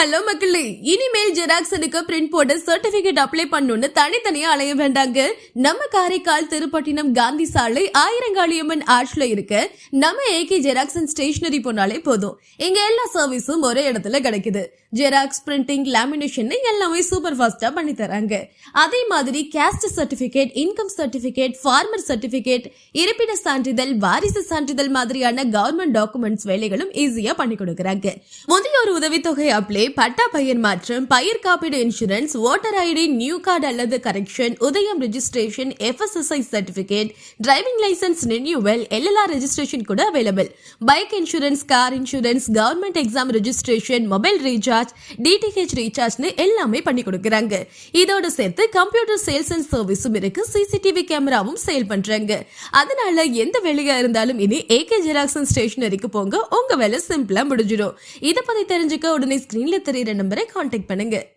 Hello மக்களே, இனிமேல் ஜெராக்ஸனுக்கு print போட்டு சர்டிபிகேட் அப்ளை பண்ணணும்னு தனித்தனியா அலைய வேண்டாங்க. நம்ம காரைக்கால் திருப்பட்டினம் காந்தி சாலை ஆயிரங்காளியம்மன் ஆர்ச்ல இருக்க நம்ம ஏகே ஜெராக்ஸ் அண்ட் ஸ்டேஷனரி போனாலே போதும். இங்க எல்லா சர்வீஸும் ஒரே இடத்துல கிடைக்குது. ஜெராக்ஸ், பிரிண்டிங், லேமினேஷன் எல்லாமே சூப்பர் ஃபாஸ்டா பண்ணி தராங்க. அதே மாதிரி caste certificate, income certificate, farmer certificate, இருப்பிட சான்றிதழ், வாரிசு சான்றிதழ் மாதிரியான கவர்மெண்ட் டாக்குமெண்ட்ஸ் வேலைகளும் ஈஸியா பண்ணி கொடுக்கறாங்க. முதியோர் உதவித்தொகை அப்ளை, பட்டா பயிர் மாற்றம், பயிர் காப்பீடு insurance, voter ID, new card அல்லது correction, Udyam registration, FSSI certificate, driving licence renewal, LLR registration கூட available. Bike insurance, car insurance, government exam registration, mobile recharge, DTH ரீசார்ஜ்னு எல்லாமே பண்ணி கொடுக்கறாங்க. இதோட சேர்த்து கம்ப்யூட்டர் சேல்ஸ் அண்ட் சர்வீஸும் இருக்கு. CCTV கேமராவும் சேல் பண்றாங்க. அதனால எந்த வேலையா இருந்தாலும் இனி ஏகே ஜெராக்ஸ் அண்ட் ஸ்டேஷனரிக்கு போங்க. உங்க வேலை சிம்பிளா முடிஞ்சிடும். இத பத்தி தெரிஞ்சுக்க உடனே ஸ்கிரீன்ல தெரியுற நம்பரை கான்டாக்ட் பண்ணுங்க.